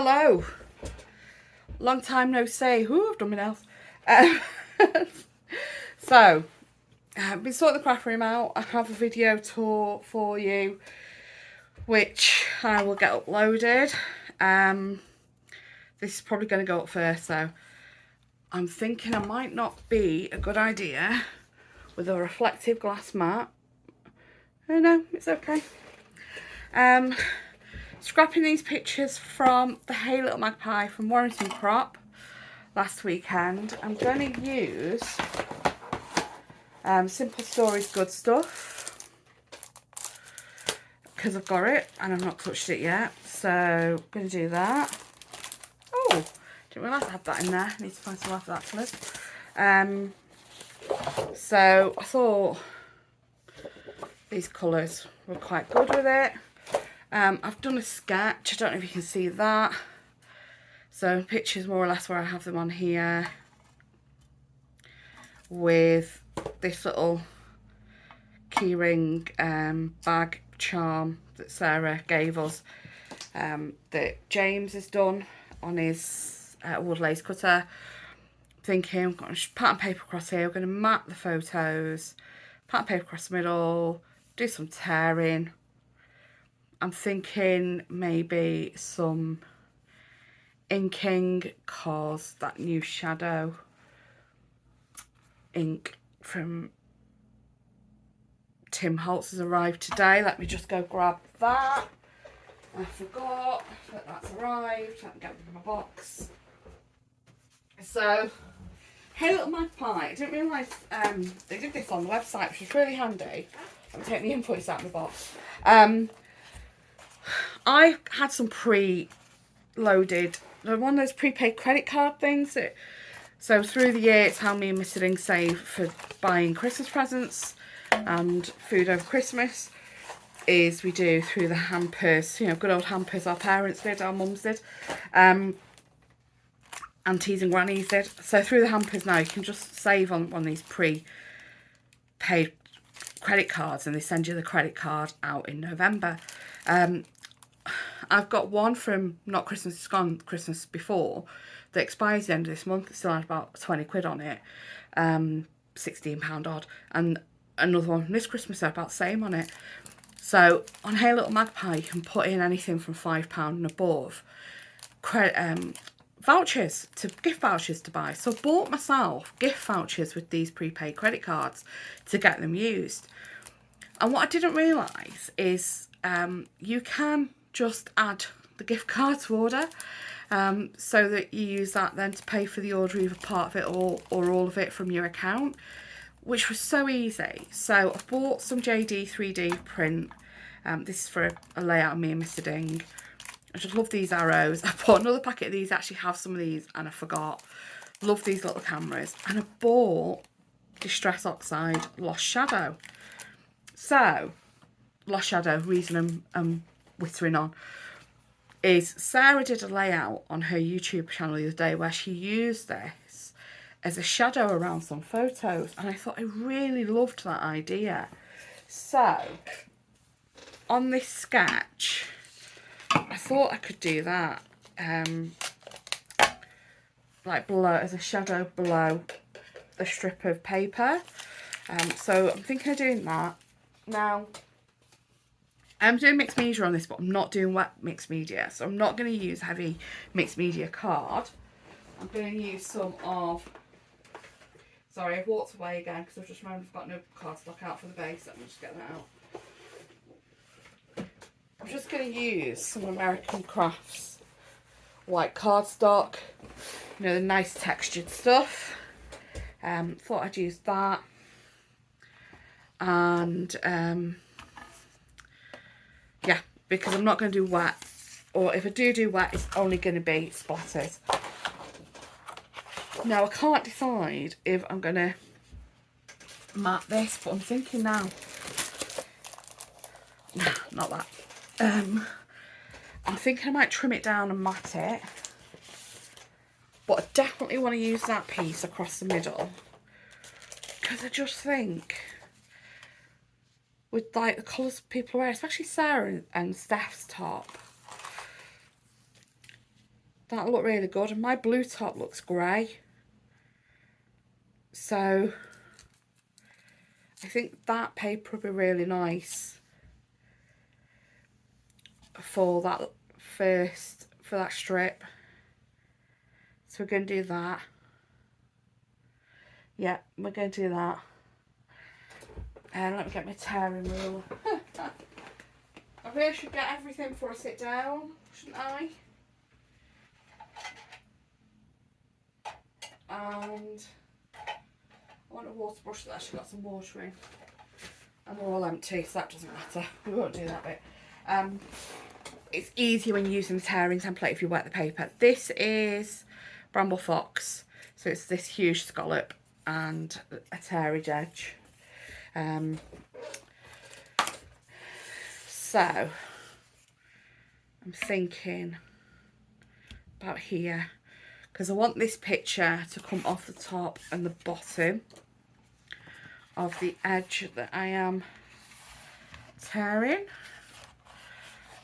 hello. Long time no see. Ooh, I've done my nails. So, I've been sorting the craft room out. I have a video tour for you, which I will get uploaded. This is probably going to go up first, so I'm thinking I might not be a good idea with a reflective glass mat. Oh no, it's okay. Scrapping these pictures from the Hey Little Magpie from Warrington Crop last weekend. I'm going to use Simple Stories Good Stuff because I've got it and I've not touched it yet, so I'm going to do that. Oh, didn't realise I had that in there. I need to find some after that for this. So I thought these colours were quite good with it. I've done a sketch, I don't know if you can see that. So pictures more or less where I have them on here with this little keyring bag charm that Sarah gave us, that James has done on his wood lace cutter. Thinking I'm going to pat and paper across here, we're going to map the photos, pat and paper across the middle, do some tearing. I'm thinking maybe some inking, cause that new shadow ink from Tim Holtz has arrived today. Let me just go grab that. I forgot that that's arrived. Let me get it in my box. So, Hey Little Magpie. I didn't realise they did this on the website, which is really handy. Let me take the inputs out of the box. I had some pre-loaded, one of those prepaid credit card things. So through the year, it's how me and my siblings save for buying Christmas presents and food over Christmas. Is we do through the hampers, you know, good old hampers our parents did, our mums did, aunties and grannies did. So through the hampers now, you can just save on these pre-paid credit cards, and they send you the credit card out in November. I've got one from not Christmas, it's gone Christmas before, that expires the end of this month. It still had about 20 quid on it, £16 odd, and another one from this Christmas had about the same on it. So on Hey Little Magpie, you can put in anything from £5 and above, vouchers, gift vouchers to buy. So I bought myself gift vouchers with these prepaid credit cards to get them used. And what I didn't realise is you can just add the gift card to order, so that you use that then to pay for the order, either part of it or all of it from your account, which was so easy. So I bought some JD 3D print. This is for a layout of me and Mr. Ding. I just love these arrows. I bought another packet of these. I actually have some of these and I forgot. Love these little cameras. And I bought Distress Oxide Lost Shadow. So, Lost Shadow, reason I'm whittering on, is Sarah did a layout on her YouTube channel the other day where she used this as a shadow around some photos, and I thought I really loved that idea. So, on this sketch, I thought I could do that, like below, as a shadow below a strip of paper. So I'm thinking of doing that. Now, I'm doing mixed media on this, but I'm not doing wet mixed media. So I'm not going to use heavy mixed media card. I'm going to use some of... Sorry, I've walked away again because I've just remembered I've got no cardstock out for the base. Let me just get that out. I'm just going to use some American Crafts white cardstock. You know, the nice textured stuff. Thought I'd use that. And... yeah, because I'm not going to do wet, or if I do wet, it's only going to be splatters. Now, I can't decide if I'm going to mat this, but I'm thinking now, nah, not that. I'm thinking I might trim it down and mat it, but I definitely want to use that piece across the middle, because I just think with like the colours people wear, especially Sarah and Steph's top, that'll look really good. And my blue top looks grey. So I think that paper would be really nice for that for that strip. So we're going to do that. Yeah, we're going to do that. And let me get my tearing ruler. I really should get everything before I sit down, shouldn't I? And I want a water brush that actually got some water in. And they're all empty, so that doesn't matter. We won't do that bit. It's easier when you're using the tearing template if you wet the paper. This is Bramble Fox. So it's this huge scallop and a tearage edge. So I'm thinking about here, because I want this picture to come off the top and the bottom of the edge that I am tearing.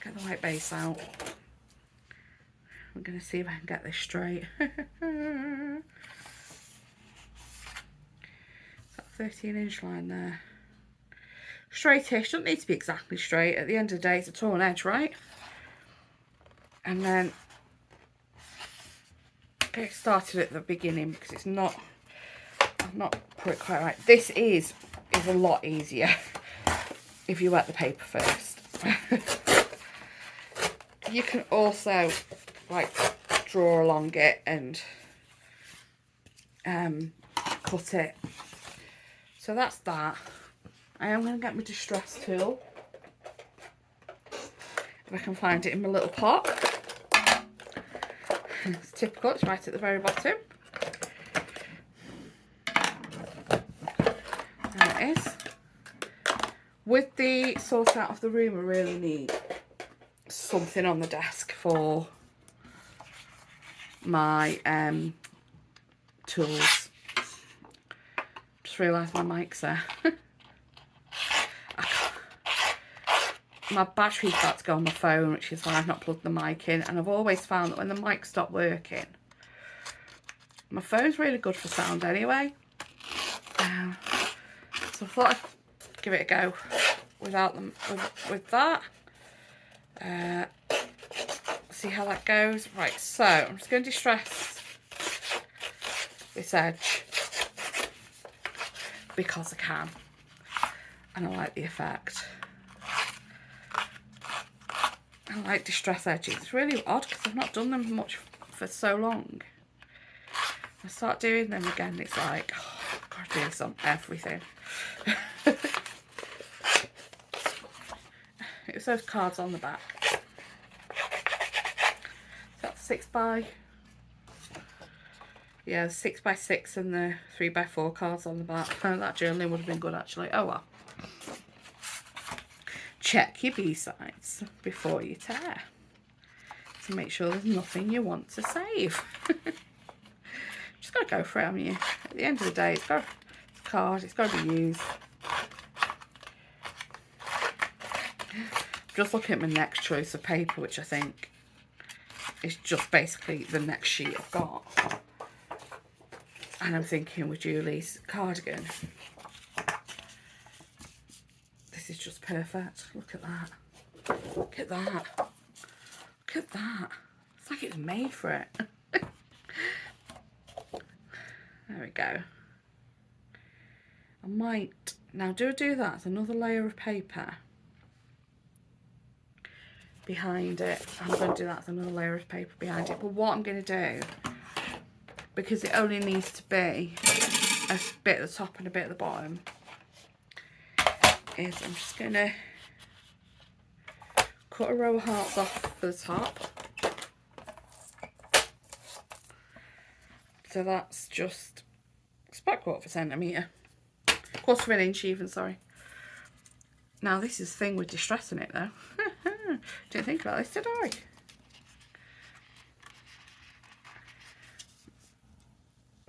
Get the white base out. I'm going to see if I can get this straight. Is that 13-inch line there? Straightish, doesn't need to be exactly straight. At the end of the day, it's a torn edge, right? And then get started at the beginning, because it's not, I've not put it quite right. This is a lot easier if you wet the paper first. You can also like draw along it and cut it. So that's that. I am going to get my distress tool, if I can find it in my little pot. It's typical, it's right at the very bottom. There it is. With the sort out of the room, I really need something on the desk for my tools. Just realised my mic's there. My battery's about to go on my phone, which is why I've not plugged the mic in, and I've always found that when the mic stopped working, my phone's really good for sound anyway. So I thought I'd give it a go without them, with that. See how that goes. Right, so I'm just going to distress this edge because I can, and I like the effect. I like distress edges. It's really odd because I've not done them much for so long. I start doing them again, it's like, oh, I've got to do this on everything. It was those cards on the back. That's 6x, yeah, 6x6 and the 3x4 cards on the back. That journaling would have been good actually. Oh well. Check your B-sides before you tear to make sure there's nothing you want to save. Just got to go for it, haven't you? At the end of the day, it's a card, it's got to be used. Just looking at my next choice of paper, which I think is just basically the next sheet I've got. And I'm thinking with Julie's cardigan, this is just perfect. Look at that. Look at that. Look at that. It's like it's made for it. There we go. I might, now do that, it's another layer of paper behind it. I'm going to do that as another layer of paper behind it. But what I'm going to do, because it only needs to be a bit at the top and a bit at the bottom, is I'm just going to cut a row of hearts off for the top. So that's just, it's about 1/4 centimetre. 1/4 of an inch even, sorry. Now this is the thing with distressing it though. Didn't think about this, did I?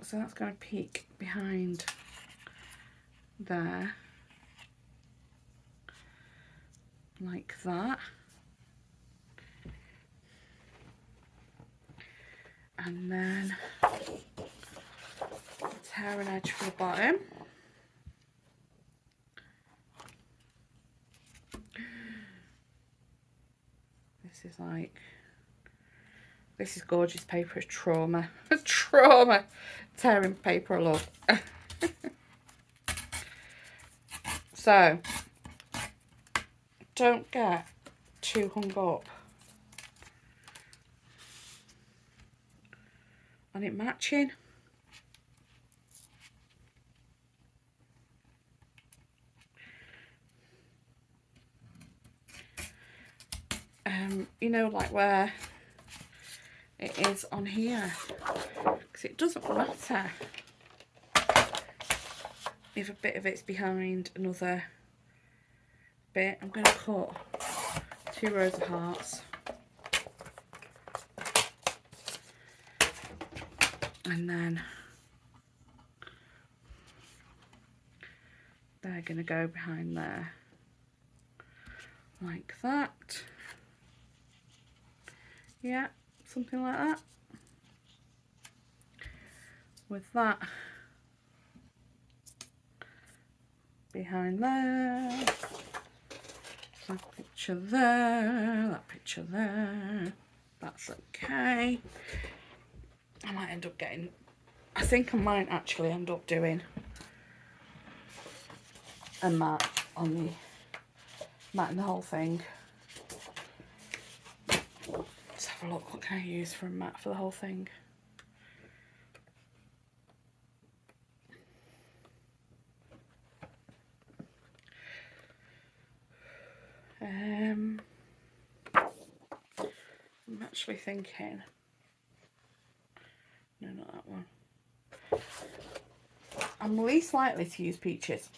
So that's going to peek behind there. Like that. And then tear an edge for the bottom. This is gorgeous paper. It's trauma. Trauma. Tearing paper, I love. So, don't get too hung up on it matching. You know, like where it is on here, because it doesn't matter if a bit of it's behind another bit. I'm going to cut 2 rows of hearts, and then they're going to go behind there like that. Yeah, something like that. With that behind there, that picture there, that picture there. That's okay. I might end up getting, I think I might actually end up doing a mat on the mat and the whole thing. Let's have a look. What can I use for a mat for the whole thing? I'm actually thinking, no, not that one. I'm least likely to use peaches.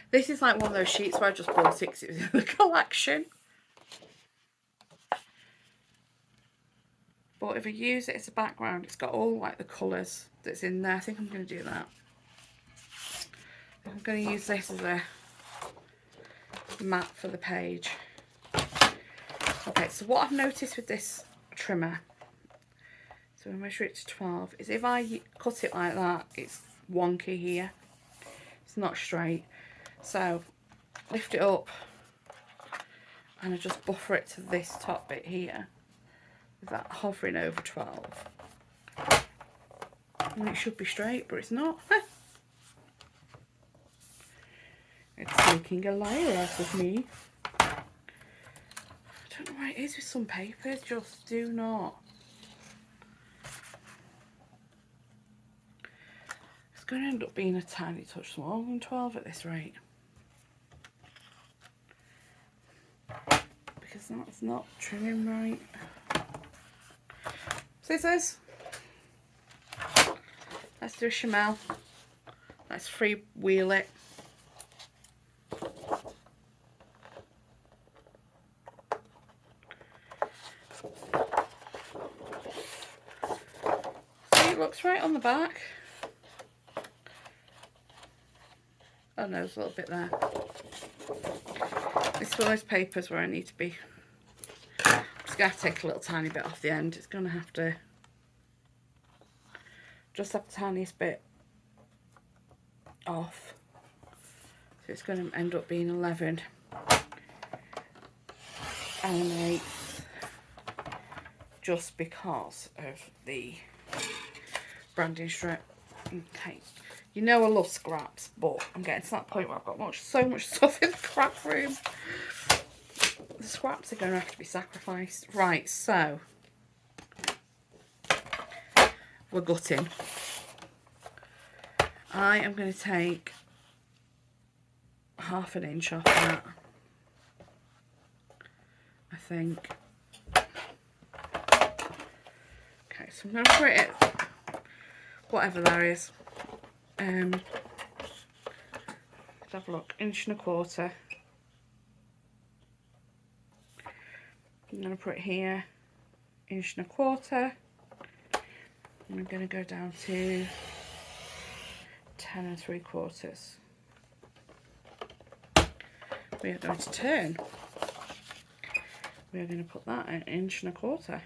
This is like one of those sheets where I just bought it because it was in the collection. But if I use it as a background, it's got all like the colours that's in there. I think I'm going to do that. I'm going to use this as a mat for the page. Okay, so what I've noticed with this trimmer, so I measure it to 12, is if I cut it like that, it's wonky here. It's not straight. So lift it up and I just buffer it to this top bit here, with that hovering over 12. And it should be straight, but it's not. It's making a liar out of me. I don't know why it is with some papers, just do not. It's going to end up being a tiny touch smaller than 12 at this rate. Because that's not trimming right. Scissors. Let's do a chamel. Let's freewheel it. See, it looks right on the back. Oh no, there's a little bit there. This is one of those papers where I need to be, I'm just going to take a little tiny bit off the end. It's going to have to just have the tiniest bit off. So it's going to end up being 11 and an 1/8, just because of the branding strip. Okay. You know I love scraps, but I'm getting to that point where I've got so much stuff in the scrap room. The scraps are going to have to be sacrificed. Right, so we're gutting. I am going to take 1/2 inch off that, I think. Okay, so I'm going to put it, whatever that is. Let's have a look, 1.25 inch. I'm going to put it here, 1.25 inch. And I'm going to go down to 10 3/4. we are going to turn. We are going to put that at 1.25 inches.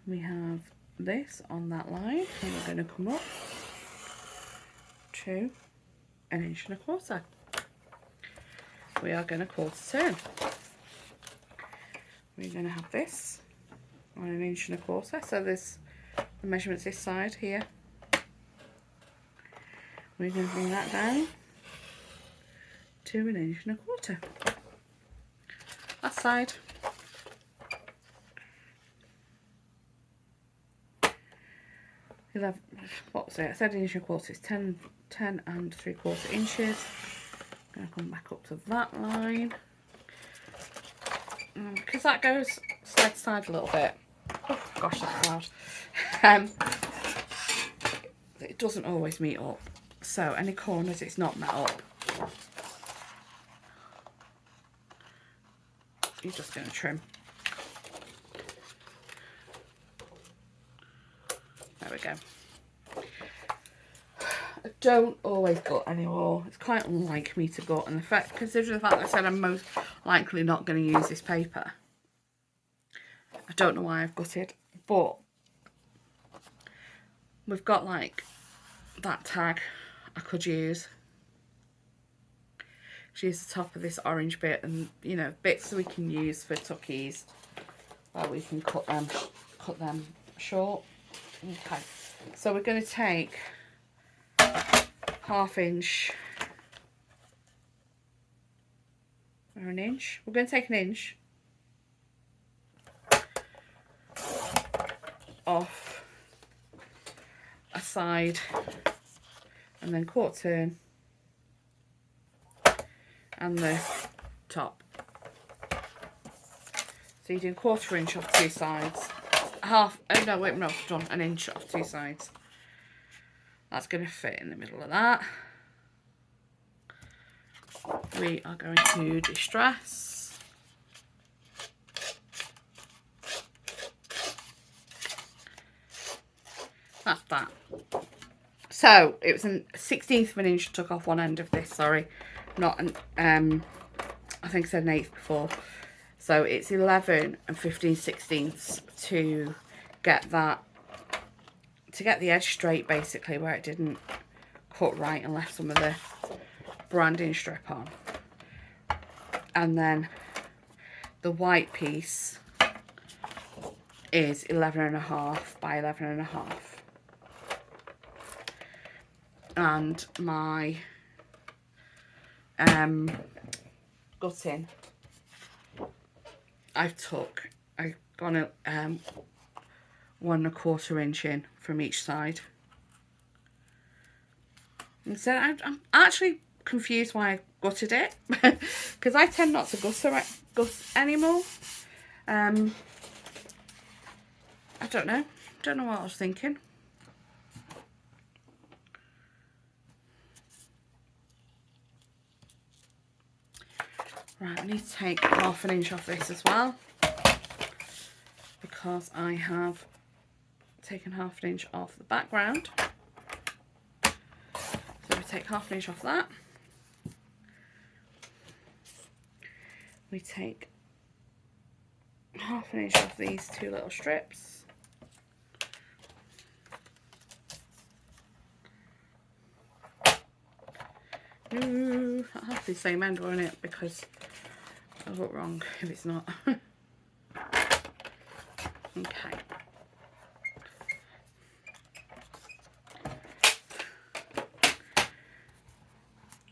We have this on that line, and we're going to come up to 1.25 inches. We are going to quarter turn. We're going to have this on 1.25 inches. So there's the measurements this side here. We're going to bring that down to 1.25 inches. That side. What was it? I said 1.25 inches. It's 10 3/4 inches. I'm going to come back up to that line. Because that goes side to side a little bit. Oh gosh, that's loud. It doesn't always meet up. So any corners it's not met up, you're just going to trim. There we go. I don't always gut anymore. It's quite unlike me to gut, and the fact, considering the fact that I said I'm most likely not going to use this paper, I don't know why I've gutted, but we've got like that tag I could use. Use the top of this orange bit, and you know, bits that we can use for tuckies where we can cut them short. Okay, so we're going to take 1/2 inch or 1 inch. We're going to take 1 inch off a side and then quarter turn and the top. So you're doing 1/4 inch off 2 sides. No, wait, no, I've done 1 inch off 2 sides. That's going to fit in the middle of that. We are going to distress. That's that. So it was a 1/16 of an inch I took off one end of this, sorry. Not an, I think I said 1/8 before. So it's 11 15/16 to get that, to get the edge straight basically, where it didn't cut right and left some of the branding strip on. And then the white piece is 11.5 by 11.5. And my gutting, I've gone 1.25 inch in from each side. And so I'm actually confused why I gutted it, because I tend not to gut anymore. I don't know what I was thinking. Right, I need to take 1/2 inch off this as well, because I have taken 1/2 inch off the background. So we take 1/2 inch off that. We take 1/2 inch off these 2 little strips. Ooh, that'll have to be the same end, won't it? Because I'll look wrong if it's not. Okay.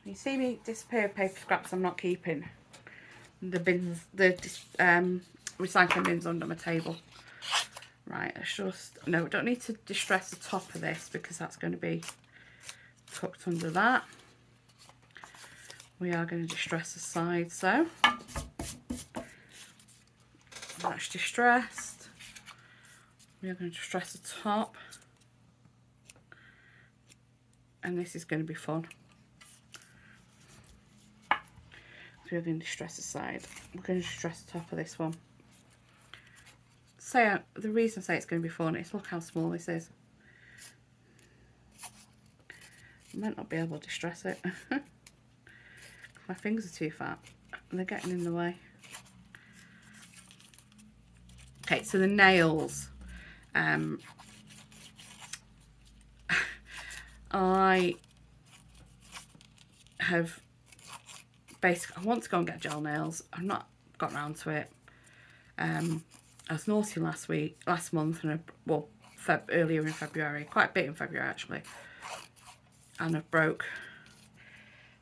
You see me disappear paper scraps I'm not keeping. The bins, the recycling bins under my table. Right, let's just, no, we don't need to distress the top of this because that's going to be tucked under that. We are going to distress the side, so that's distressed. We are going to distress the top, and this is going to be fun. So we're going to distress the side. We're going to distress the top of this one. The reason I say it's going to be fun is look how small this is. I might not be able to distress it. My fingers are too fat and they're getting in the way. Okay, so the nails. I have basically, I want to go and get gel nails. I've not got around to it. I was naughty last month, and earlier in February, quite a bit in February actually, and I broke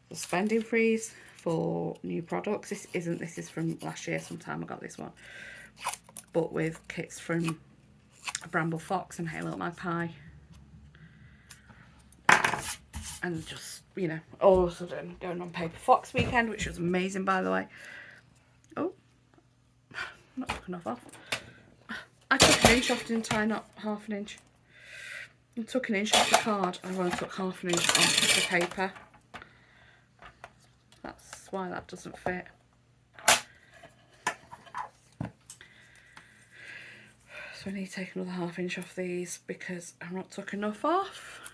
the spending freeze for new products. This is from last year sometime I got this one, but with kits from Bramble Fox and Hey Little Magpie, and just, you know, all of a sudden going on Paper Fox weekend, which was amazing, by the way. Oh, I'm not took enough off. I took an inch off, didn't I? Not half an inch. I took an inch off the card. I only took half an inch off the paper. That's why that doesn't fit. So I need to take another half inch off these because I've not took enough off.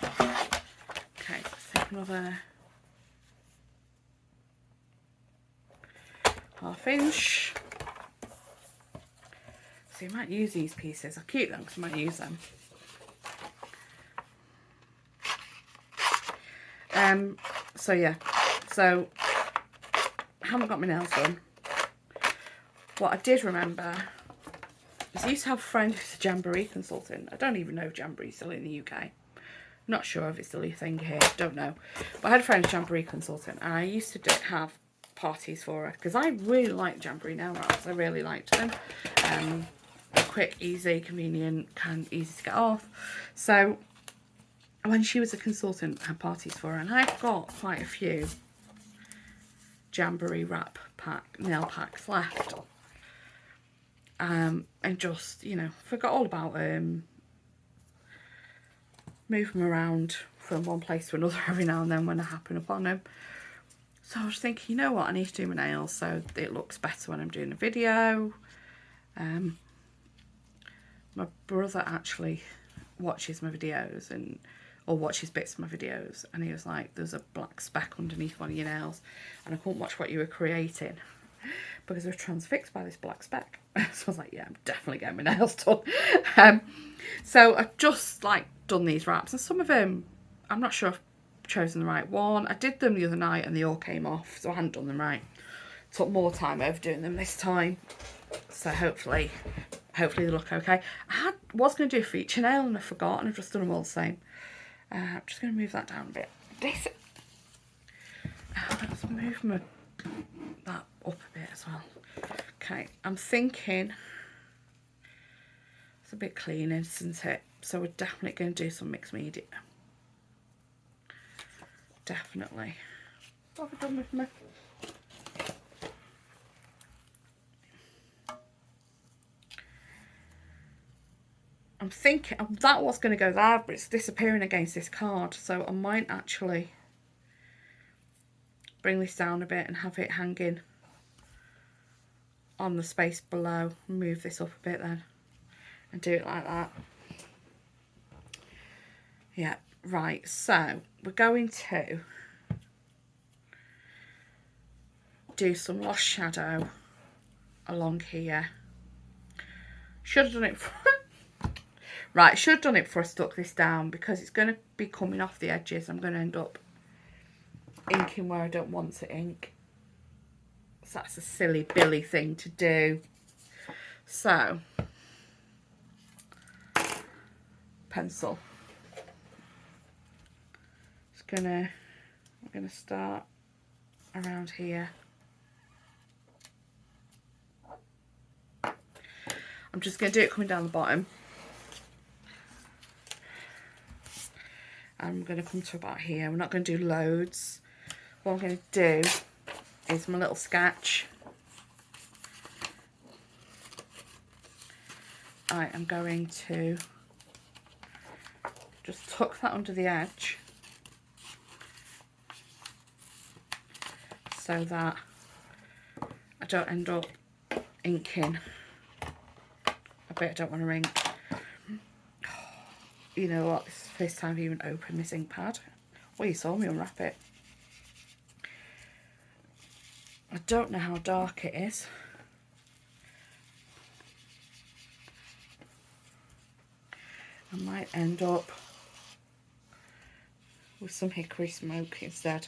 Okay, let's take another half inch. So you might use these pieces. I'll keep them because I might use them. So yeah, so I haven't got my nails done. What I did remember is I used to have a friend who's a jamboree consultant. I don't even know if jamboree's still in the UK. Not sure if it's still a thing here, don't know. But I had a friend who's a jamboree consultant, and I used to have parties for her because I really liked jamboree nail wraps. I really liked them. Quick, easy, convenient, easy to get off. So when she was a consultant, I had parties for her, and I've got quite a few jamboree nail packs left. And just, you know, forgot all about them. Move them around from one place to another every now and then when I happen upon them. So I was thinking, you know what, I need to do my nails so it looks better when I'm doing a video. My brother actually watches my videos or watches bits of my videos, and he was like, there's a black speck underneath one of your nails and I couldn't watch what you were creating because I was transfixed by this black speck. So I was like, yeah, I'm definitely getting my nails done. So I've just like done these wraps, and some of them I'm not sure I've chosen the right one. I did them the other night and they all came off, so I hadn't done them right. Took more time over doing them this time, so hopefully they look okay. I was going to do a feature nail and I forgot, and I've just done them all the same. I'm just going to move that down a bit. Let's move that up a bit as well. Okay, I'm thinking it's a bit clean, isn't it? So we're definitely going to do some mixed media. Definitely. What have I done with my... I'm thinking that was going to go there, but it's disappearing against this card, so I might actually bring this down a bit and have it hanging on the space below. Move this up a bit then and do it like that. Yeah, right, so we're going to do some lost shadow along here. Should have done it for... Right, should have done it before I stuck this down, because it's going to be coming off the edges. I'm going to end up inking where I don't want to ink. So that's a silly Billy thing to do. So, pencil. I'm gonna start around here. I'm just gonna do it coming down the bottom. I'm going to come to about here. We're not going to do loads. What I'm going to do is my little sketch. I am going to just tuck that under the edge so that I don't end up inking a bit I don't want to ink. You know what, this is the first time I've even opened this ink pad. Well, you saw me unwrap it. I don't know how dark it is. I might end up with some hickory smoke instead,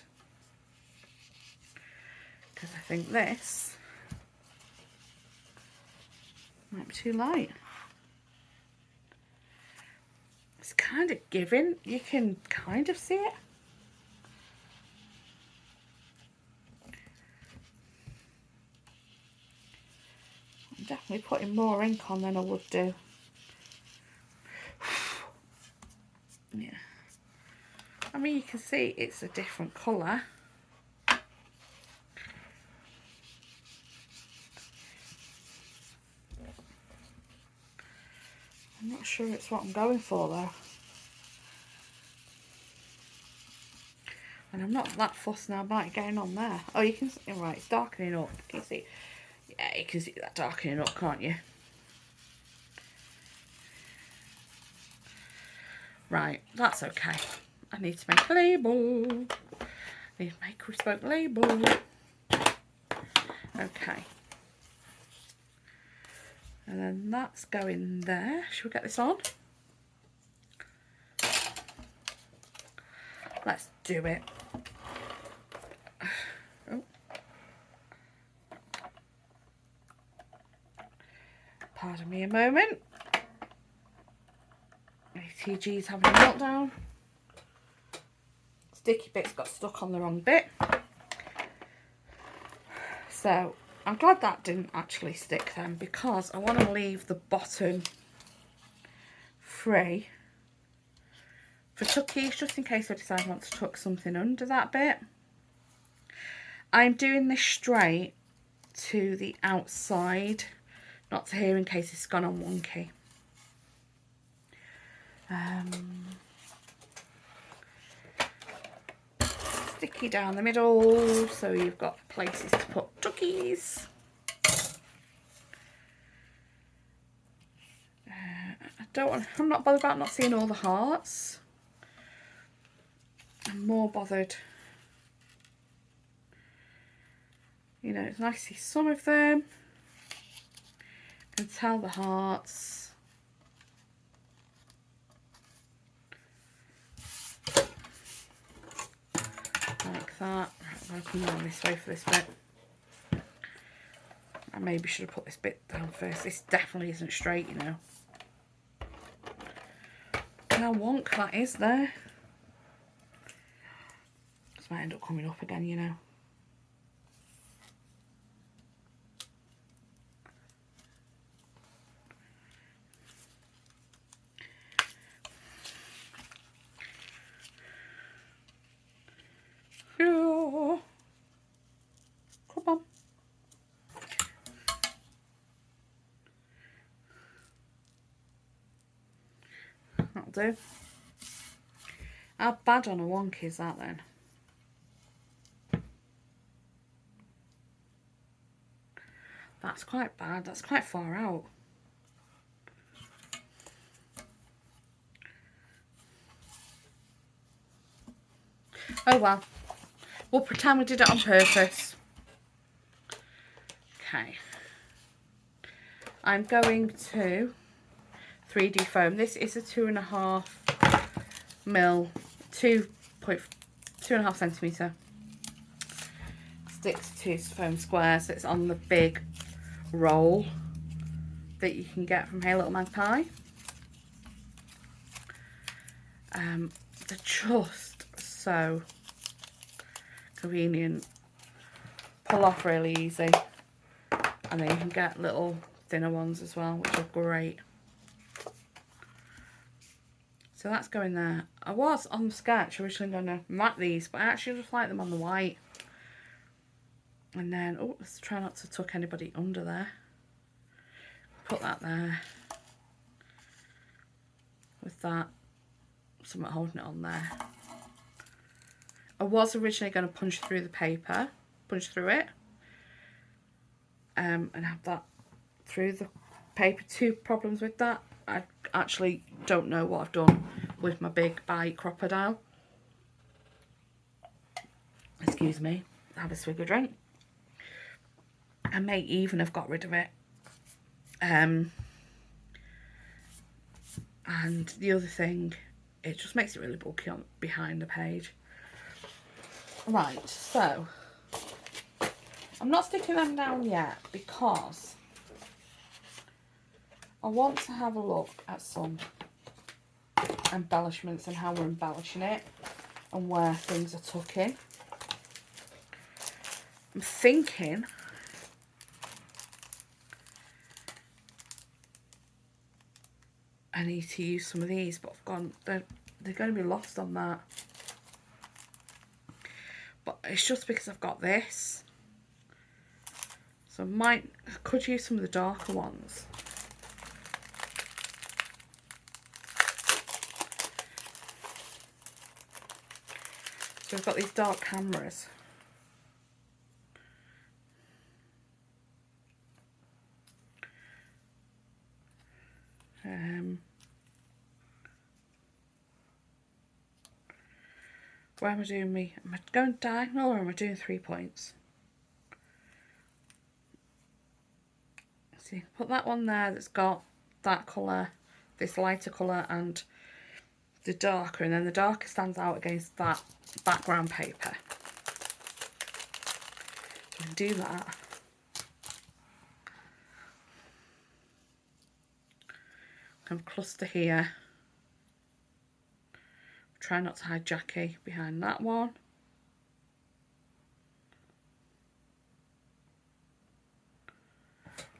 because I think this might be too light. It's kind of giving, you can kind of see it. I'm definitely putting more ink on than I would do. Yeah. I mean, you can see it's a different colour. I'm not sure it's what I'm going for though. And I'm not that fussed now about it getting on there. Oh, you can see, right, it's darkening up. Can you see? Yeah, you can see that darkening up, can't you? Right, that's okay. I need to make a label. I need to make a bespoke label. Okay. And then that's going there. Should we get this on? Let's do it. Oh. Pardon me a moment. ATG's having a meltdown. Sticky bits got stuck on the wrong bit. So I'm glad that didn't actually stick then, because I want to leave the bottom free for tuckies, just in case I decide I want to tuck something under that bit. I'm doing this straight to the outside, not to here in case it's gone on wonky. Sticky down the middle, so you've got places to put tuckies. I'm not bothered about not seeing all the hearts. I'm more bothered, you know, it's nice to see some of them. I can tell the hearts. Like that. Right, I'm going to come down this way for this bit. I maybe should have put this bit down first. This definitely isn't straight, you know. Look how wonk that is there. This might end up coming up again, you know. Oh, come on. That'll do. How bad on a wonk is that then? That's quite bad. That's quite far out. Oh well. We'll pretend we did it on purpose. Okay. I'm going to 3D foam. This is a 2.5 mil, 2.5 centimetre. Sticks to foam squares. It's on the big roll that you can get from Hey Little Magpie. They're just so convenient. Pull off really easy. And then you can get little thinner ones as well, which are great. So that's going there. I was on the sketch originally going to mat these, but I actually just like them on the white. And then, oh, let's try not to tuck anybody under there. Put that there. With that, something holding it on there. I was originally going to punch through the paper, punch through it, and have that through the paper. Two problems with that. I actually don't know what I've done with my big bite crocodile. excuse me, have a swig of drink. I may even have got rid of it. And the other thing, it just makes it really bulky on behind the page. Right, so I'm not sticking them down yet because I want to have a look at some embellishments and how we're embellishing it and where things are tucked in. I'm thinking I need to use some of these, but I've gone, they're going to be lost on that. But it's just because I've got this. So I could use some of the darker ones. So we've got these dark cameras. Where am I doing me? Am I going diagonal or am I doing 3 points? See, put that one there that's got that colour, this lighter colour and the darker, and then the darker stands out against that background paper. So we can do that. Kind of cluster here. Try not to hide Jackie behind that one.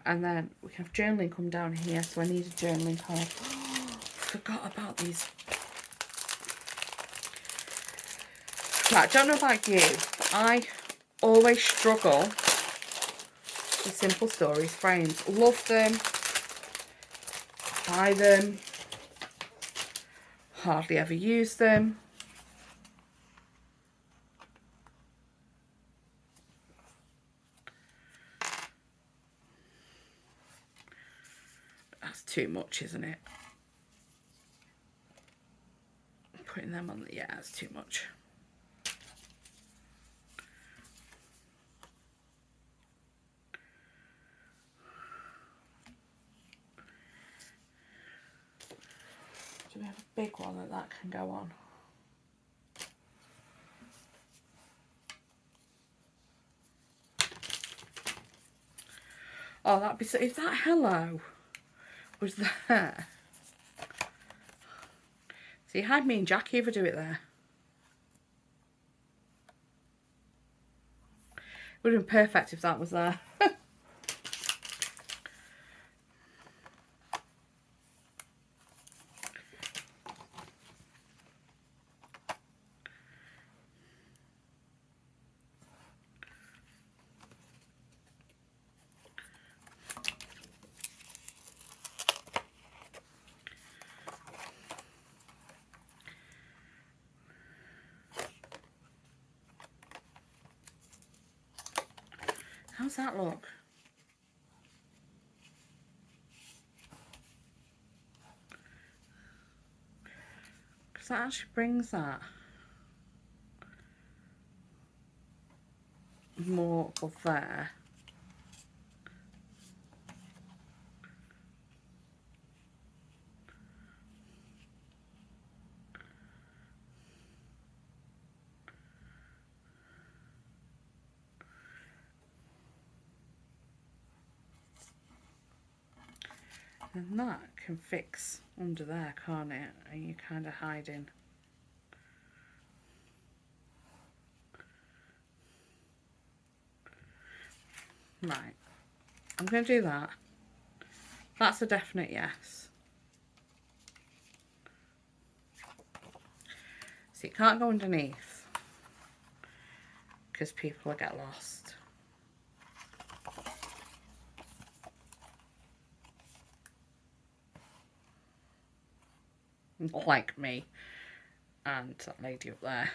And then we can have journaling come down here, so I need a journaling card. Forgot about these. Right, I don't know about you, but I always struggle with Simple Stories frames. Love them. Buy them. Hardly ever use them. That's too much, isn't it? Putting them on the, yeah, that's too much. Do we have a big one that can go on? Oh, that'd be so. Is that hello? Was there? See, hide me and Jackie if I do it there. Would have been perfect if that was there. How's that look? Because that actually brings that more up there. And that can fix under there, can't it? And you're kind of hiding. Right. I'm going to do that. That's a definite yes. So you can't go underneath because people will get lost. Like me and that lady up there.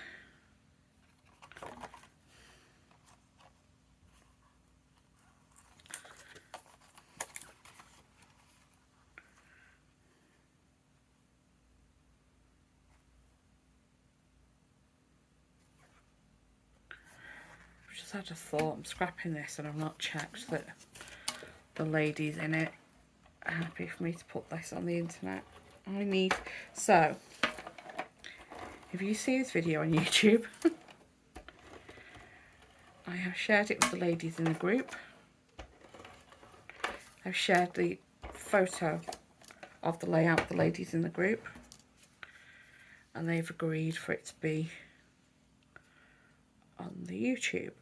just had a thought. I'm scrapping this and I've not checked that the ladies in it are happy for me to put this on the internet. So, if you see this video on YouTube, I have shared it with the ladies in the group. I've shared the photo of the layout of the ladies in the group, and they've agreed for it to be on the YouTube.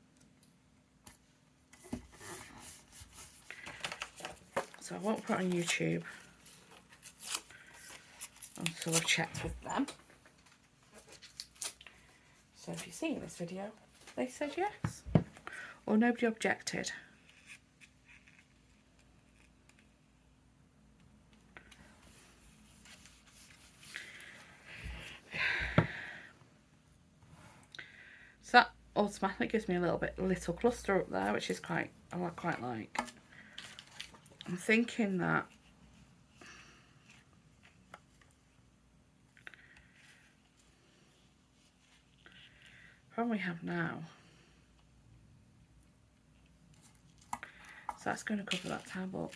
So I won't put it on YouTube until I've checked with them. So if you've seen this video, they said yes, or nobody objected. So that automatically gives me a little cluster up there, which is quite like. I'm thinking that problem we have now, so that's going to cover that tab up.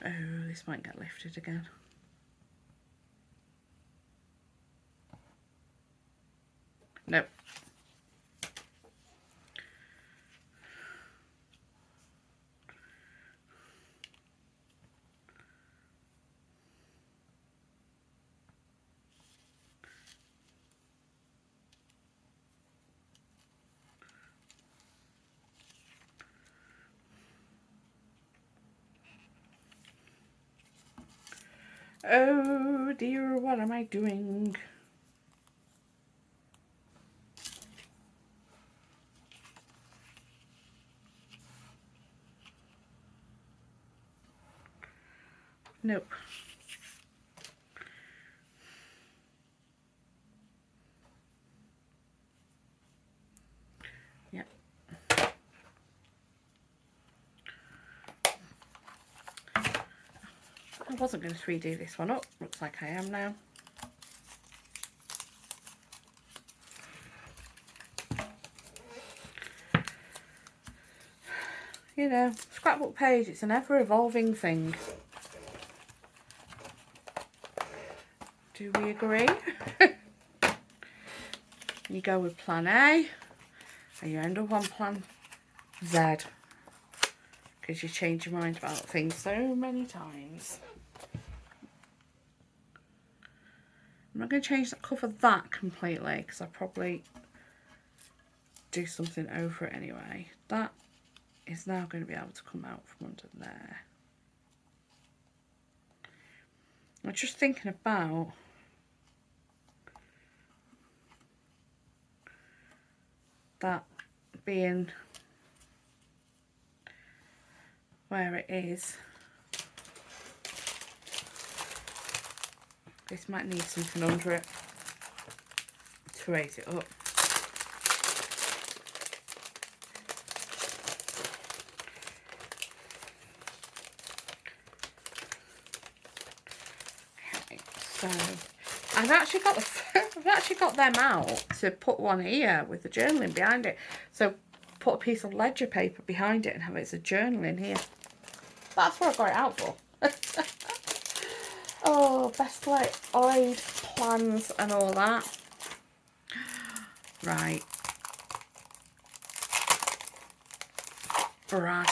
Oh, this might get lifted again. Nope. Oh dear, what am I doing? Nope. Yeah. I wasn't going to 3D this one up. Looks like I am now. You know, scrapbook page, it's an ever-evolving thing. Do we agree? You go with plan A, and you end up on plan Z. Because you change your mind about things so many times. I'm not going to change that cover that completely, because I'll probably do something over it anyway. That is now going to be able to come out from under there. I'm just thinking about that being where it is. This might need something under it to raise it up. Okay, so I've actually got them out to put one here with the journaling behind it. So put a piece of ledger paper behind it and have it as a journaling here. That's what I got it out for. Oh, best laid plans and all that. Right. Brad.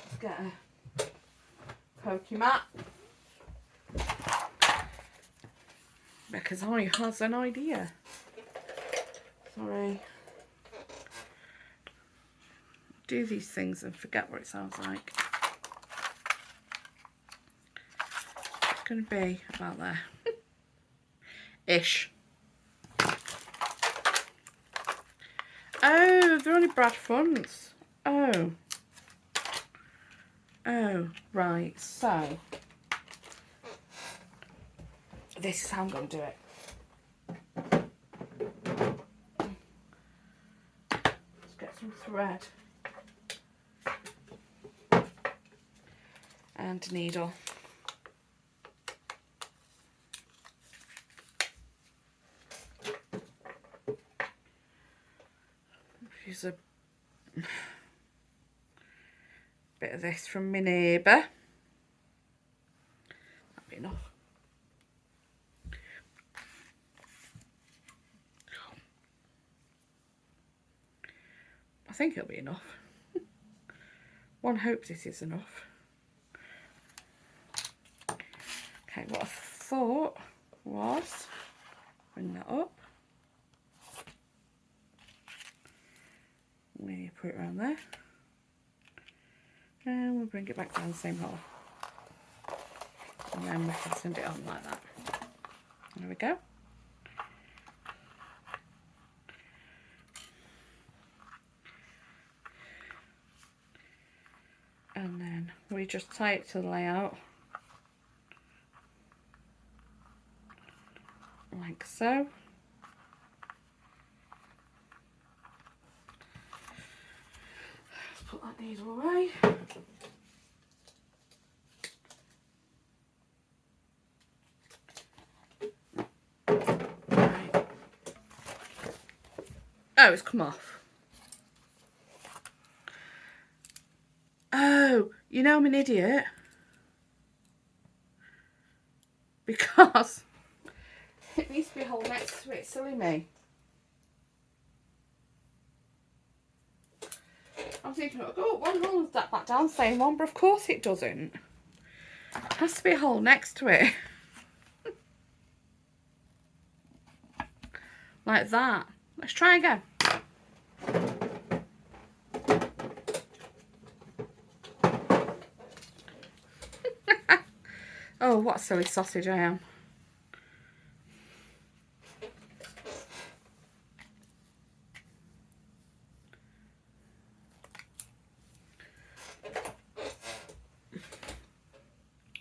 Let's get a pokey mat. Because I has an idea. Sorry. Do these things and forget what it sounds like. It's going to be about there. Ish. Oh, they're only brad fronts. Oh. Oh, right. So, this is how I'm going to do it. Let's get some thread. And a needle. Use a bit of this from my neighbour. That'll be enough. I think it'll be enough. One hopes this is enough. Okay, what I thought was, bring that up. We put it around there. And we'll bring it back down the same hole. And then we can send it on like that. There we go. And then we just tie it to the layout. Like so. Let's put that needle away. Right. Oh, it's come off. Oh, you know I'm an idiot. Because it needs to be a hole next to it, silly me. I was thinking, oh, one hole is that back down, same one, but of course it doesn't. It has to be a hole next to it. Like that. Let's try again. Oh, what a silly sausage I am.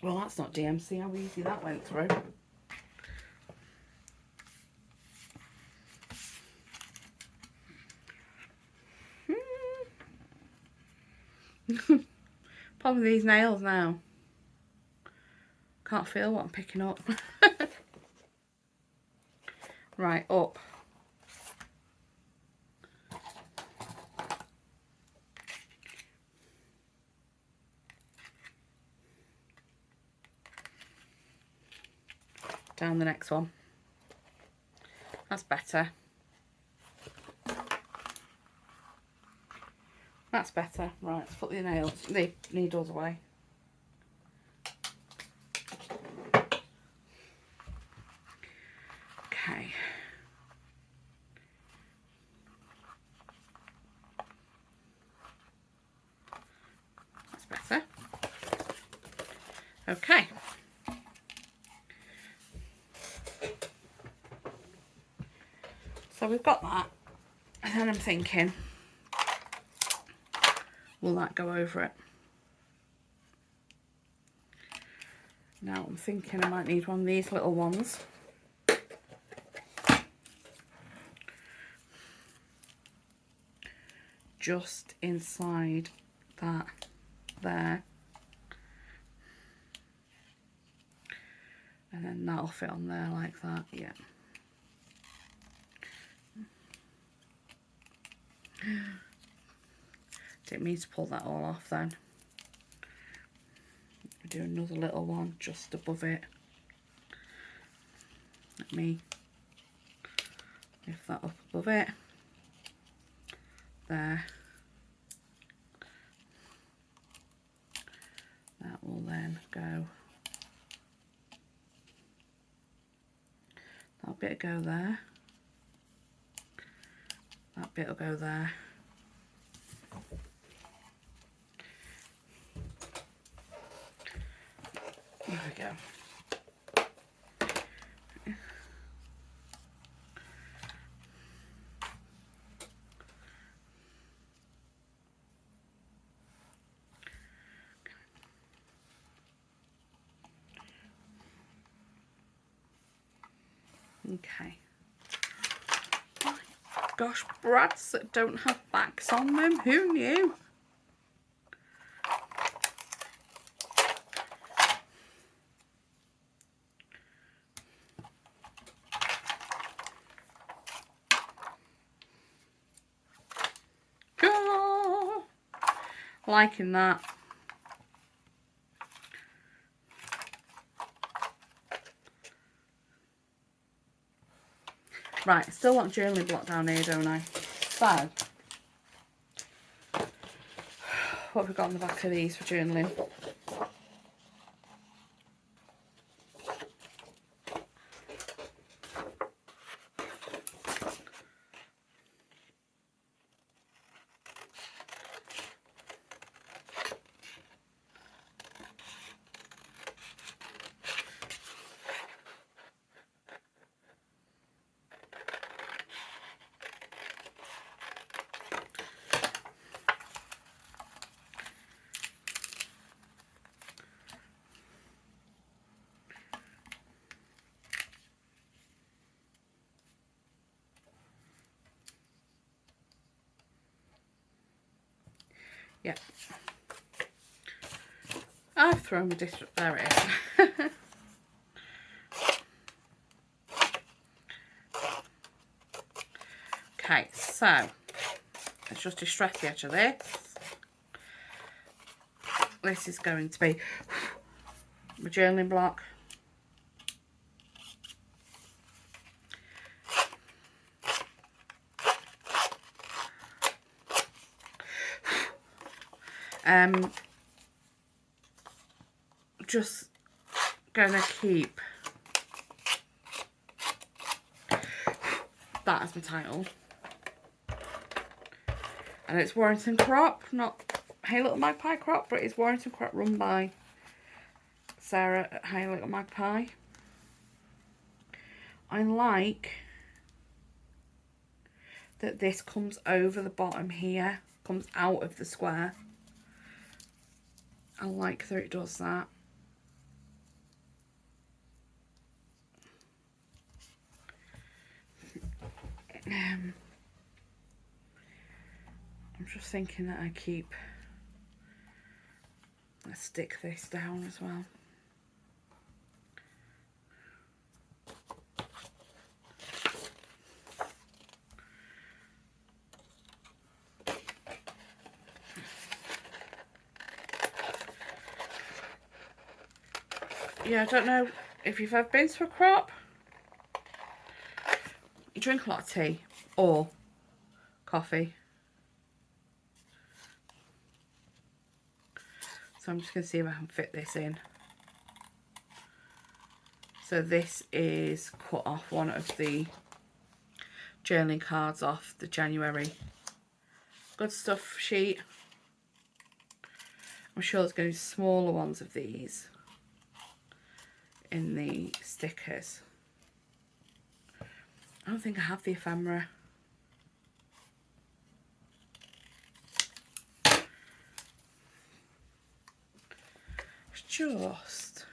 Well, that's not DMC, how easy that went through. Problem with these nails now. Can't feel what I'm picking up. Right, up. Down the next one. That's better. That's better. Right, let's put the needles away. Okay. That's better. Okay. So we've got that. And then I'm thinking, will that go over it? Now I'm thinking I might need one of these little ones. Just inside that there. And then that'll fit on there like that, yeah. Didn't mean to pull that all off then. Do another little one just above it. Let me lift that up above it. There. That will then go. That bit will go there. That bit will go there. There we go. Okay. Oh my gosh, brads that don't have backs on them. Who knew? Oh, liking that. Right, still want journaling block down here, don't I? So, what have we got on the back of these for journaling? Yeah. I've thrown the dish, there it is. Okay, so let's just distress the edge of this. This is going to be my journaling block. Just gonna keep that as my title. And it's Warrington Crop, not Hey Little Magpie Crop, but it's Warrington Crop, run by Sarah at Hey Little Magpie. I like that this comes over the bottom here, comes out of the square. I like that it does that. I'm just thinking that I stick this down as well. Yeah, I don't know if you've ever been to a crop. You drink a lot of tea or coffee. So I'm just going to see if I can fit this in. So this is cut off one of the journaling cards off the January Good Stuff sheet. I'm sure there's going to be smaller ones of these in the stickers. I don't think I have the ephemera. It's just...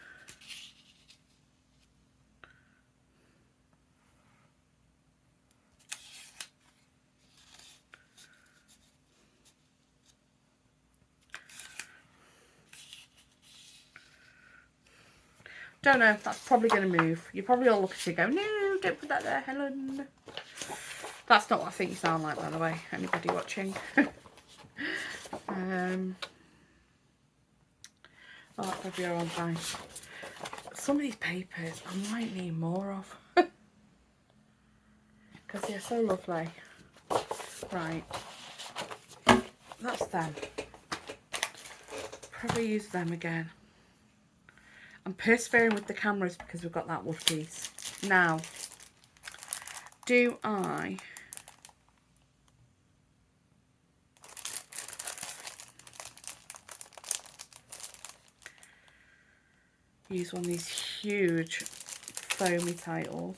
Don't know, that's probably going to move. You're probably all looking at it and go, no, don't put that there, Helen. That's not what I think you sound like, by the way, anybody watching. Oh, that's probably all fine. Some of these papers I might need more of. Because they're so lovely. Right. That's them. Probably use them again. I'm persevering with the cameras because we've got that wood piece. Now, do I use one of these huge foamy titles?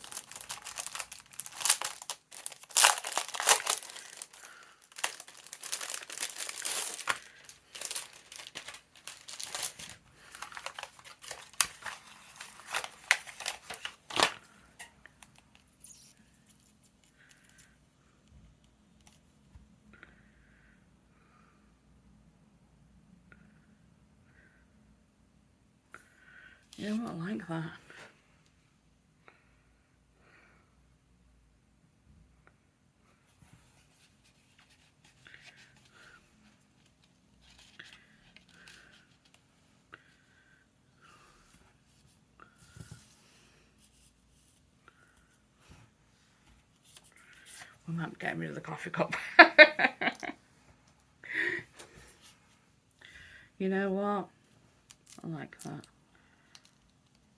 You know what, I like that. We might be getting rid of the coffee cup. You know what? I like that.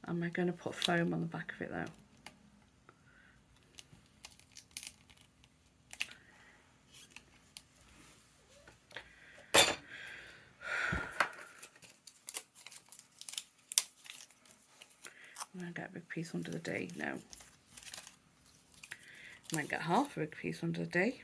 Am I going to put foam on the back of it though? I'm going to get a big piece under the D. No. I might get half a big piece under the D.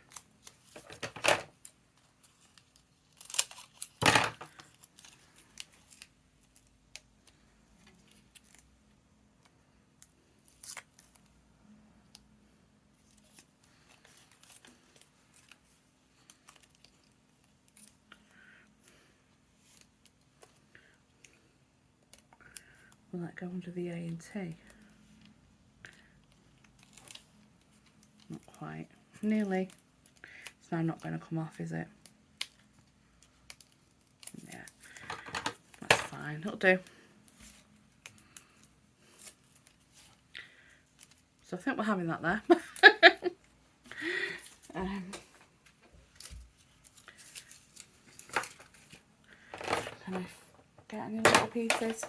Will that go under the A and T? Not quite. Nearly. It's now not going to come off, is it? Yeah. That's fine. It'll do. So I think we're having that there. Can I get any little pieces?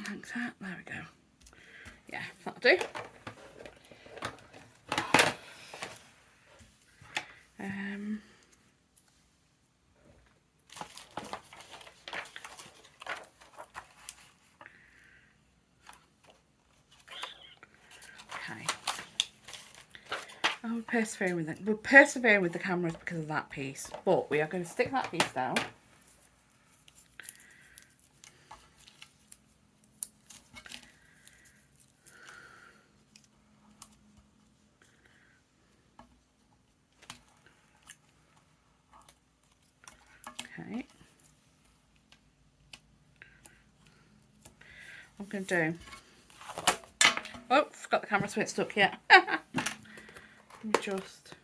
Like that. There we go. Yeah, that'll do. Okay. Oh, we're persevering with the cameras because of that piece, but we are going to stick that piece down. Okay. I'm going to do... Oh, forgot the camera switch stuck yet. Just...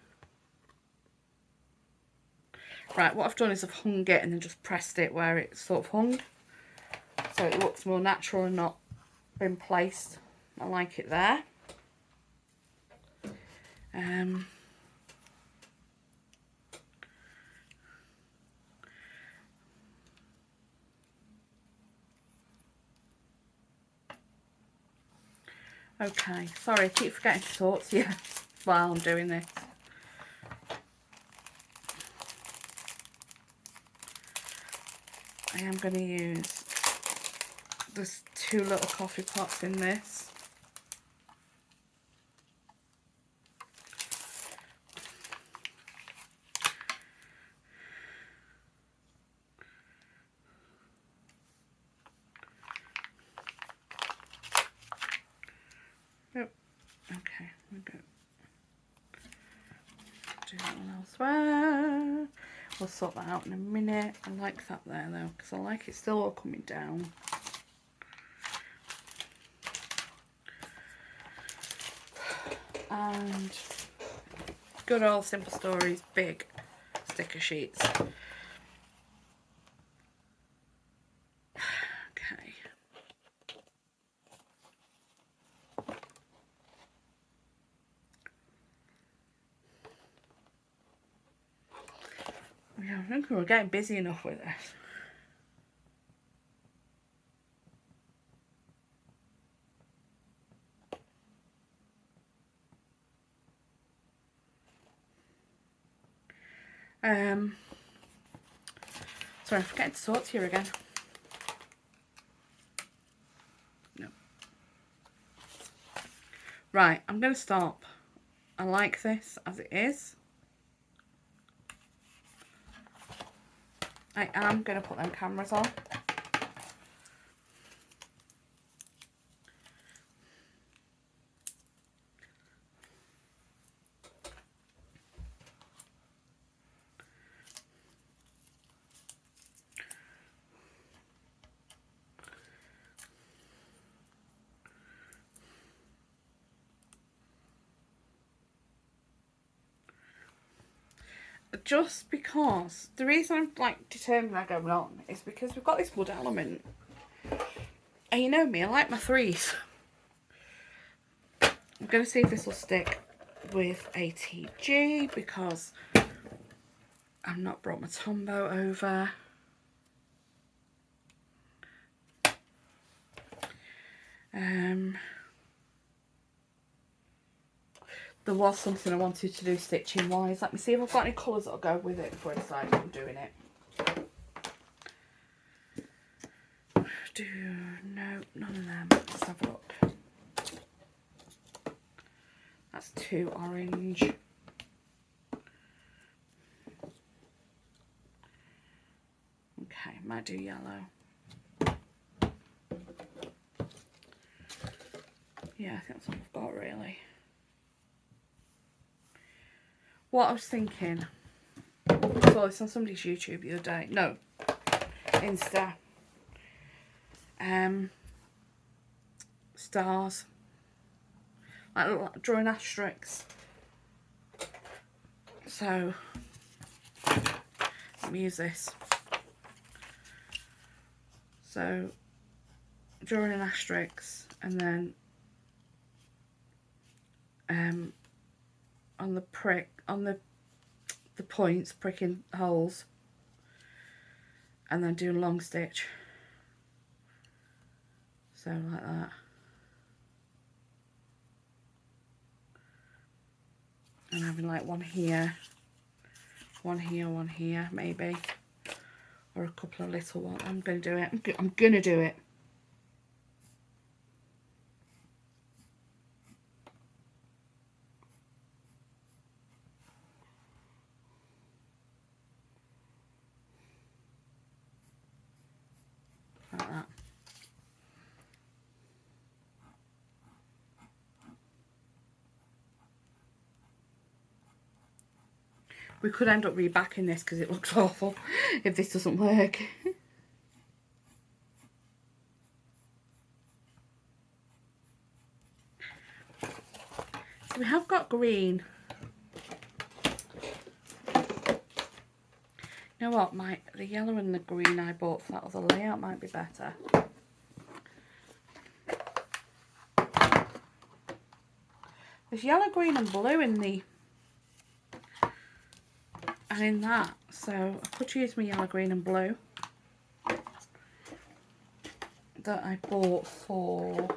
Right, what I've done is I've hung it and then just pressed it where it's sort of hung. So it looks more natural and not been placed. I like it there. Okay, sorry, I keep forgetting to talk to you while I'm doing this. I am going to use, there's 2 little coffee pots in this. Oh, okay, we'll go. Do that one elsewhere. We'll sort that out in a minute. I like that there though, because I like it still all coming down. And good old Simple Stories big sticker sheets. Okay. Yeah, I think we're getting busy enough with this. Sorry, I'm forgetting to talk to you again. No. Right, I'm going to stop. I like this as it is. I am going to put them cameras on. just because the reason I'm like determined they're going on is because we've got this wood element, and you know me, I like my threes. I'm going to see if this will stick with ATG because I've not brought my Tombow over. There was something I wanted to do stitching wise. Let me see if I've got any colours that'll go with it before I decide if I'm doing it. No, none of them. Let's have a look. That's too orange. Okay, might do yellow. Yeah, I think that's all I've got really. What I was thinking, I saw this on somebody's YouTube the other day. No, Insta. Stars. Like drawing asterisks. So, let me use this. So, drawing an asterisk and then on the prick, on the points, pricking holes, and then doing long stitch. So like that. And having like one here, one here, one here, maybe. Or a couple of little ones. I'm going to do it. I'm going to do it. Like that. We could end up rebacking this because it looks awful if this doesn't work. So we have got green. You know what, the yellow and the green I bought for that other layout might be better. There's yellow, green and blue in that, so I could use my yellow, green and blue that I bought for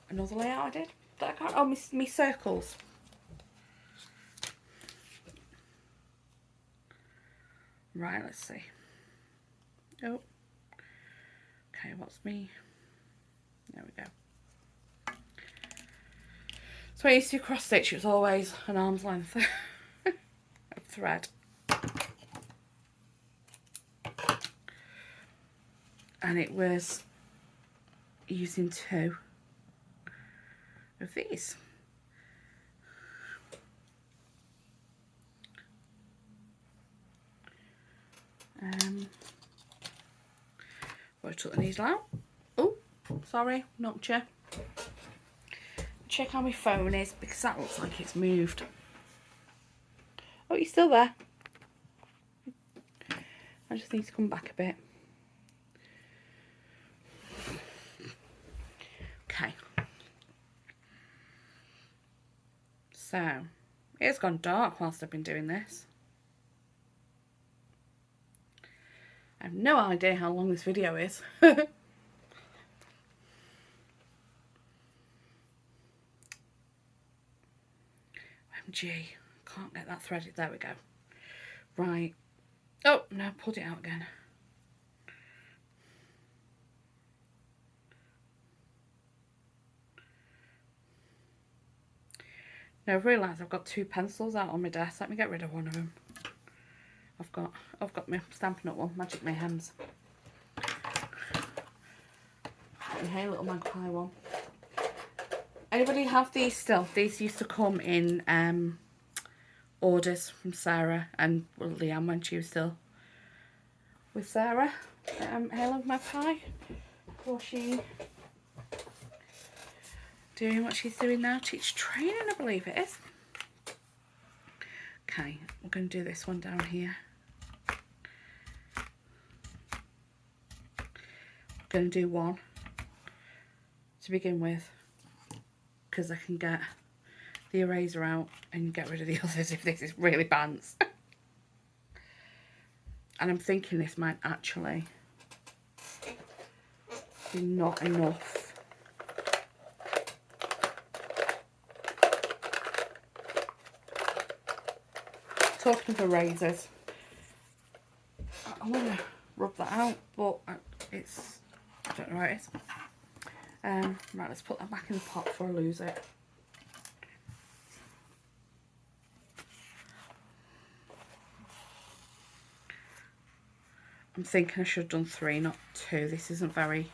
another layout I did. That I can't, oh, me circles. Right, let's see. Oh, okay, what's me? There we go. So I used to cross stitch, it was always an arm's length of thread. And it was using 2 of these. I took the needle out. Oh, sorry, knocked you. Check how my phone is because that looks like it's moved. Oh, you're still there. I just need to come back a bit. Okay. So, it's gone dark whilst I've been doing this. I have no idea how long this video is. OMG, can't get that threaded. There we go. Right. Oh, no, pulled it out again. Now I've realised I've got 2 pencils out on my desk. Let me get rid of one of them. I've got my Stampin' Up one, Magic Mayhems. The Hey Little Magpie one. Anybody have these still? These used to come in orders from Sarah and Leanne when she was still with Sarah. Hey Little Magpie. Was she doing what she's doing now? Teacher training, I believe it is. Okay, we're going to do this one down here. I'm going to do one to begin with, because I can get the eraser out and get rid of the others if this is really bants. And I'm thinking this might actually be not enough. Talking of erasers, I want to rub that out, but it's, I don't know where it is. Right, let's put that back in the pot before I lose it. I'm thinking I should have done 3, not 2. This isn't very...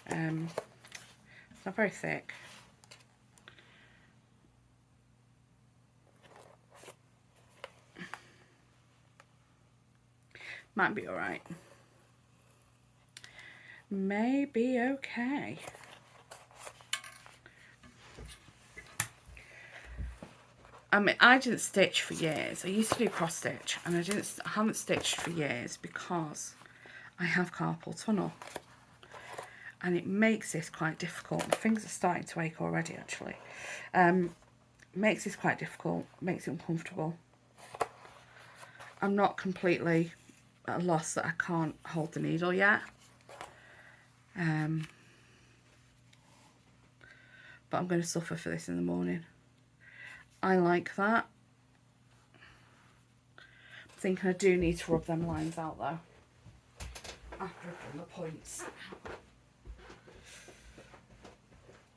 it's not very thick. Might be alright. Maybe okay. I mean, I didn't stitch for years. I used to do cross stitch, and I haven't stitched for years because I have carpal tunnel, and it makes this quite difficult. My fingers are starting to ache already, actually. Makes this quite difficult, makes it uncomfortable. I'm not completely at a loss that I can't hold the needle yet. But I'm going to suffer for this in the morning. I like that. I'm thinking I do need to rub them lines out though, after I've done the points.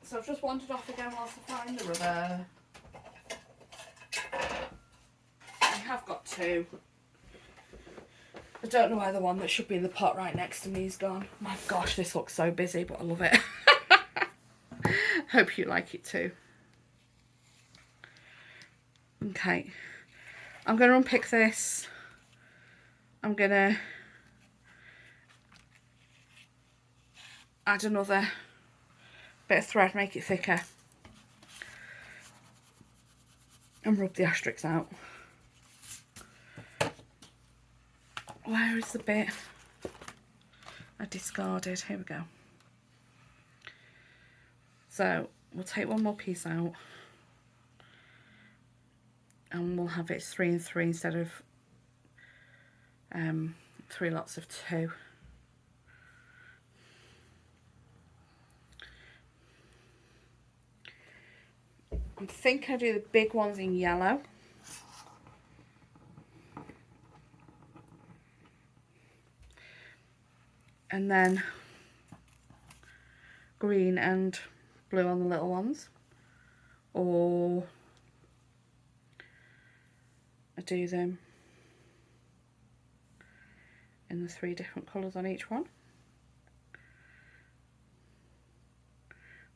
So I've just wandered off again whilst I find the rubber. I have got 2. I don't know where the one that should be in the pot right next to me is gone. My gosh, this looks so busy, but I love it. Hope you like it too. Okay, I'm going to unpick this. I'm going to add another bit of thread, make it thicker, and rub the asterisks out. Where is the bit I discarded? Here we go. So we'll take one more piece out, and we'll have it 3 and 3 instead of 3 lots of 2. I'm thinking I'll do the big ones in yellow. And then green and blue on the little ones. Or I do them in the 3 different colours on each one.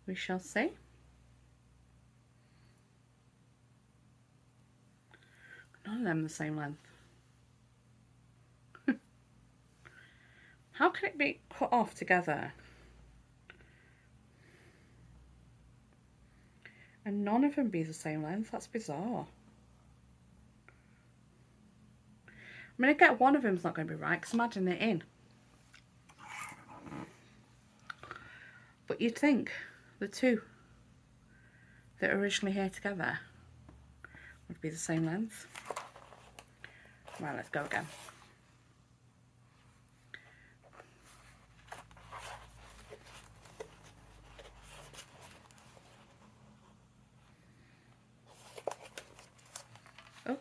We shall see. None of them the same length. How can it be cut off together and none of them be the same length? That's bizarre. I mean, I get one of them's not going to be right because I'm adding it in. But you'd think the 2 that are originally here together would be the same length. Right, let's go again. Oh.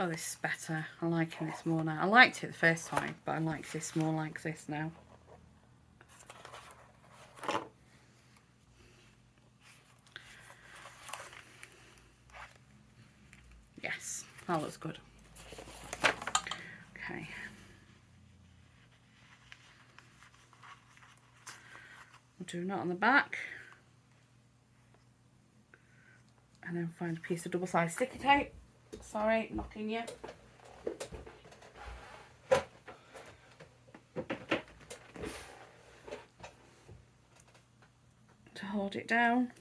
Oh, this is better. I'm liking this more now. I liked it the first time, but I like this more like this now. Yes, that looks good. Okay. We'll do a knot on the back. And then find a piece of double-sided sticky tape. Sorry, knocking you. To hold it down.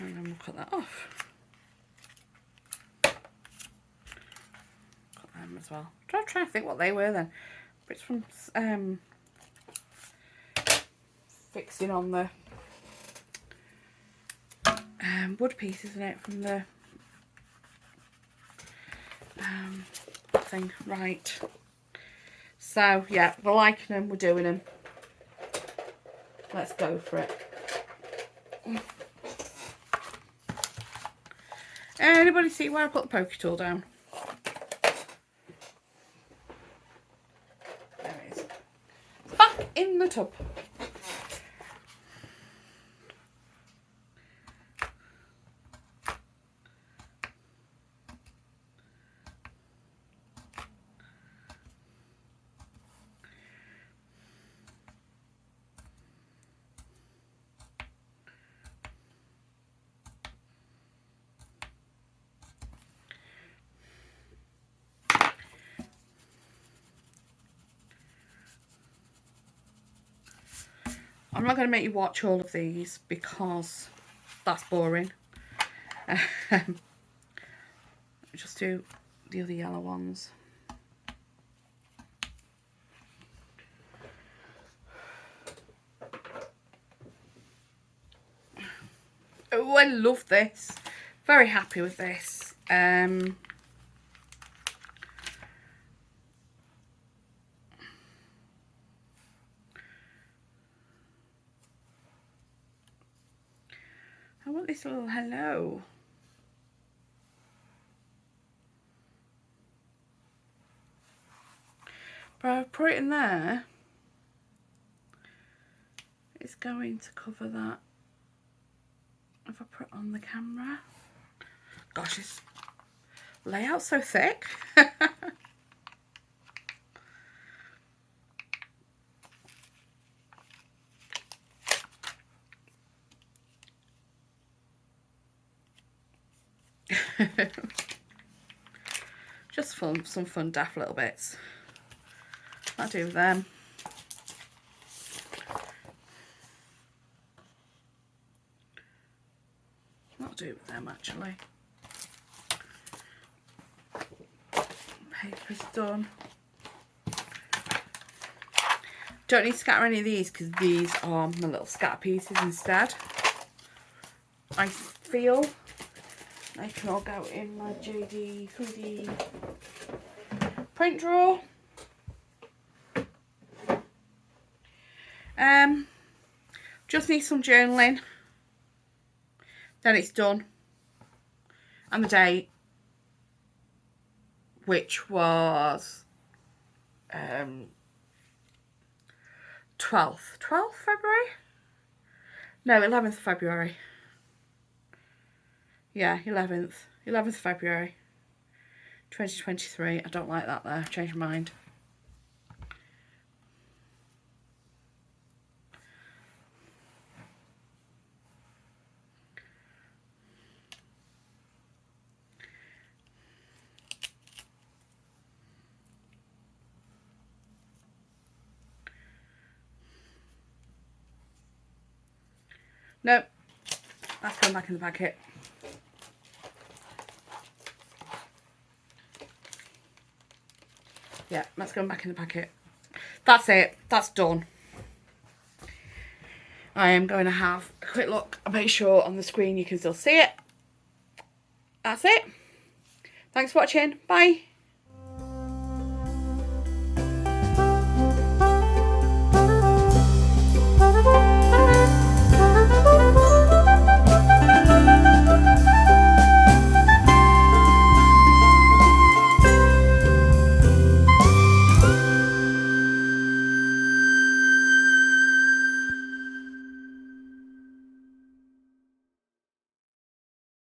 And then we'll cut that off. Cut them as well. I'm trying to think what they were then. But it's from fixing on the wood piece, isn't it? From the thing. Right. So, yeah, we're liking them. We're doing them. Let's go for it. Anybody see where I put the poker tool down? There it is. Back in the tub. I'm not going to make you watch all of these because that's boring. Just do the other yellow ones. Oh, I love this. Very happy with this. I want this little hello. But I've put it in there. It's going to cover that. If I put it on the camera. Gosh, this layout's so thick. Just some fun daft little bits. I'll do them. I'll do them actually. Paper's done. Don't need to scatter any of these because these are my little scatter pieces instead. I feel they can all go in my JD 3D print drawer. Just need some journaling. Then it's done. And the date, which was 12th February? No, 11th February. Yeah, 11th February 2023. I don't like that there. Changed my mind. Nope. That's going back in the packet. Yeah, that's going back in the packet. That's it. That's done. I am going to have a quick look and make sure on the screen you can still see it. That's it. Thanks for watching. Bye.